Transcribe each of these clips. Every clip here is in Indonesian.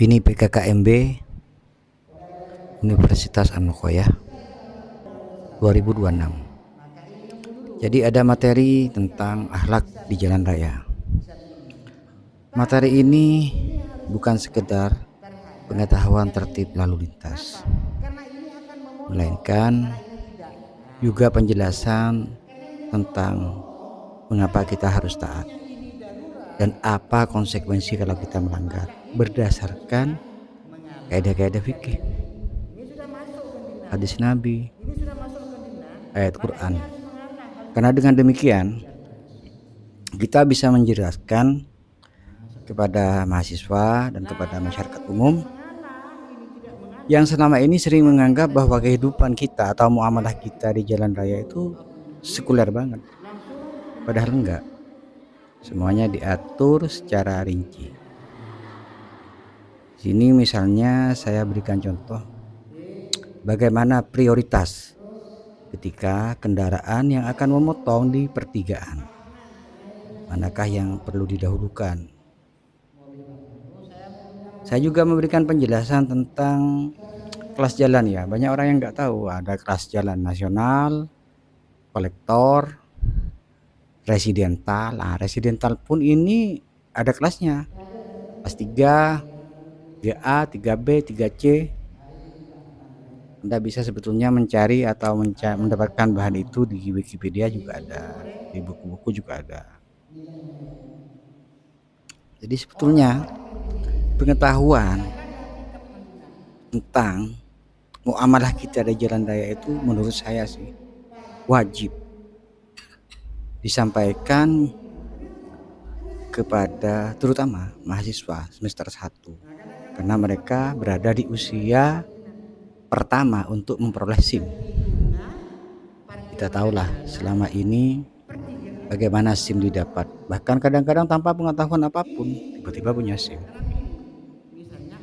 Ini PKKMB Universitas An-Nukoyah 2026. Jadi ada materi tentang akhlak di jalan raya. Materi ini bukan sekedar pengetahuan tertib lalu lintas, melainkan juga penjelasan tentang mengapa kita harus taat dan apa konsekuensi kalau kita melanggar berdasarkan kaidah-kaidah fikih, hadis Nabi, ayat Quran. Karena dengan demikian kita bisa menjelaskan kepada mahasiswa dan kepada masyarakat umum yang selama ini sering menganggap bahwa kehidupan kita atau muamalah kita di jalan raya itu sekuler banget. Padahal enggak. Semuanya diatur secara rinci. Sini misalnya saya berikan contoh bagaimana prioritas ketika kendaraan yang akan memotong di pertigaan. Manakah yang perlu didahulukan? Saya juga memberikan penjelasan tentang kelas jalan ya. Banyak orang yang nggak tahu ada kelas jalan nasional, kolektor, residental. Nah, residental pun ini ada kelasnya. Kelas 3, 3A, 3B, 3C. Anda bisa sebetulnya mencari atau mendapatkan bahan itu di Wikipedia juga ada, di buku-buku juga ada. Jadi sebetulnya pengetahuan tentang muamalah kita di jalan raya itu menurut saya sih wajib disampaikan kepada terutama mahasiswa semester 1 karena mereka berada di usia pertama untuk memperoleh SIM. Kita tahulah selama ini bagaimana SIM didapat, bahkan kadang-kadang tanpa pengetahuan apapun tiba-tiba punya SIM.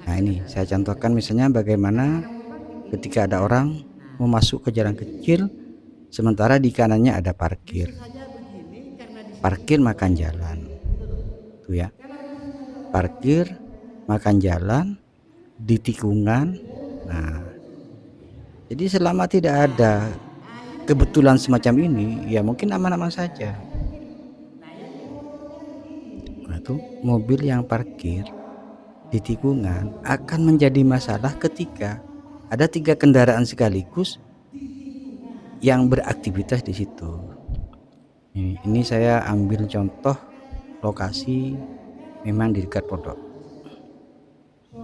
Nah ini saya contohkan misalnya bagaimana ketika ada orang mau masuk ke jalan kecil sementara di kanannya ada parkir makan jalan tuh ya, parkir makan jalan di tikungan. Nah jadi selama tidak ada kebetulan semacam ini ya mungkin aman-aman saja. Nah itu mobil yang parkir di tikungan akan menjadi masalah ketika ada 3 kendaraan sekaligus yang beraktivitas di situ. Ini saya ambil contoh lokasi memang di dekat pondok.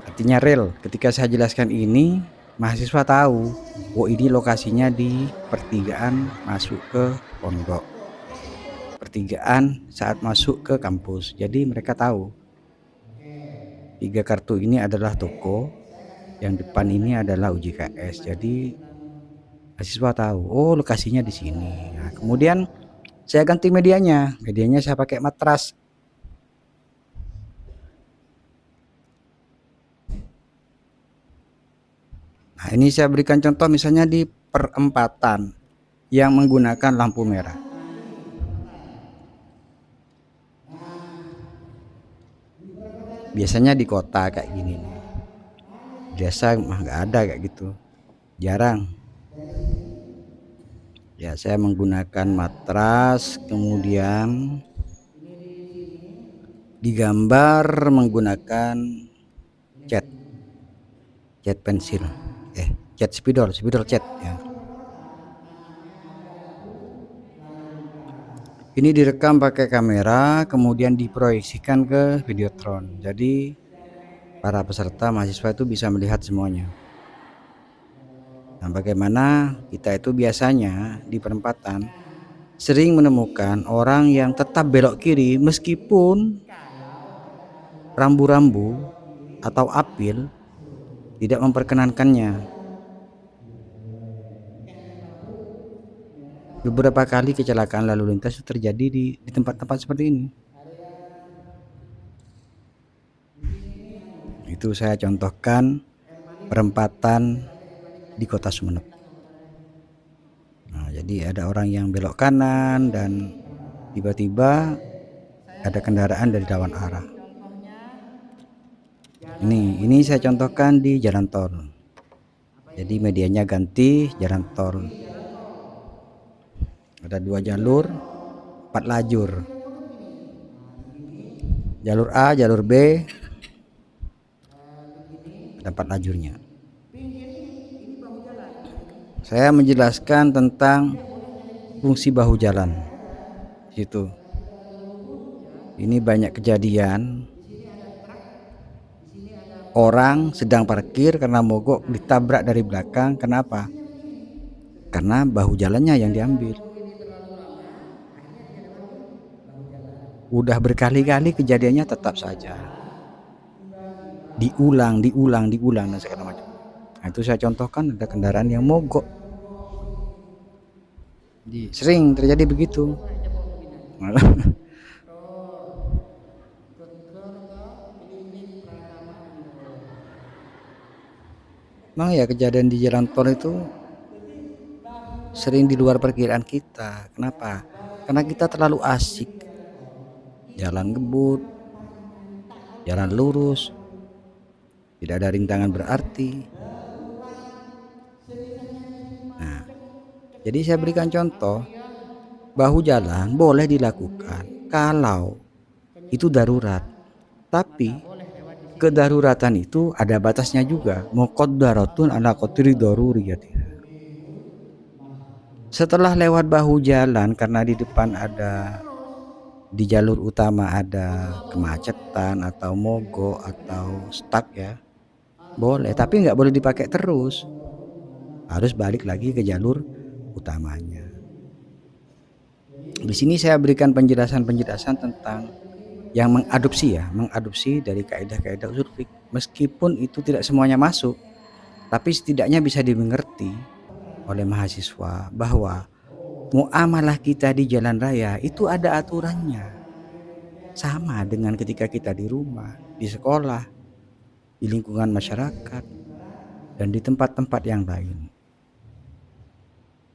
Artinya real. Ketika saya jelaskan ini, mahasiswa tahu, oh ini lokasinya di pertigaan masuk ke pondok, pertigaan saat masuk ke kampus. Jadi mereka tahu 3 kartu ini adalah toko, yang depan ini adalah UJKS. Jadi mahasiswa tahu, oh lokasinya di sini. Nah, kemudian saya ganti medianya saya pakai matras. Nah ini saya berikan contoh misalnya di perempatan yang menggunakan lampu merah. Biasanya di kota kayak gini nih. Desa mah nggak ada kayak gitu, jarang. Ya saya menggunakan matras, kemudian digambar menggunakan cat pensil, cat spidol cat ya. Ini direkam pakai kamera, kemudian diproyeksikan ke Videotron. Jadi para peserta mahasiswa itu bisa melihat semuanya. Nah, bagaimana kita itu biasanya di perempatan sering menemukan orang yang tetap belok kiri meskipun rambu-rambu atau apil tidak memperkenankannya. Beberapa kali kecelakaan lalu lintas itu terjadi di tempat-tempat seperti ini. Itu saya contohkan perempatan di kota Sumeneb. Nah, jadi ada orang yang belok kanan dan tiba-tiba ada kendaraan dari lawan arah. Ini saya contohkan di jalan tol. Jadi medianya ganti jalan tol. Ada 2 jalur, 4 lajur. Jalur A, jalur B, ada 4 lajurnya. Saya menjelaskan tentang fungsi bahu jalan. Situ. Ini banyak kejadian orang sedang parkir karena mogok ditabrak dari belakang. Kenapa? Karena bahu jalannya yang diambil. Udah berkali-kali kejadiannya tetap saja diulang dan segala macam. Nah, itu saya contohkan ada kendaraan yang mogok. Jadi sering terjadi begitu. Memang ya kejadian di jalan tol itu sering di luar perkiraan kita. Kenapa? Karena kita terlalu asik jalan ngebut, jalan lurus, tidak ada rintangan berarti. Nah, jadi saya berikan contoh, bahu jalan boleh dilakukan kalau itu darurat. Tapi kedaruratan itu ada batasnya juga. Muqaddaratun ala qadri daruriyati. Setelah lewat bahu jalan karena di depan ada di jalur utama ada kemacetan atau mogok atau stuck ya, boleh, tapi nggak boleh dipakai terus, harus balik lagi ke jalur utamanya. Di sini saya berikan penjelasan tentang yang mengadopsi dari kaidah-kaidah usul fiqh, meskipun itu tidak semuanya masuk, tapi setidaknya bisa dimengerti oleh mahasiswa bahwa muamalah kita di jalan raya itu ada aturannya. Sama dengan ketika kita di rumah, di sekolah, di lingkungan masyarakat, dan di tempat-tempat yang lain.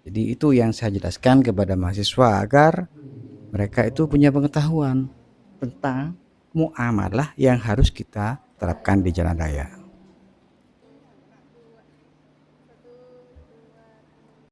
Jadi itu yang saya jelaskan kepada mahasiswa agar mereka itu punya pengetahuan tentang muamalah yang harus kita terapkan di jalan raya.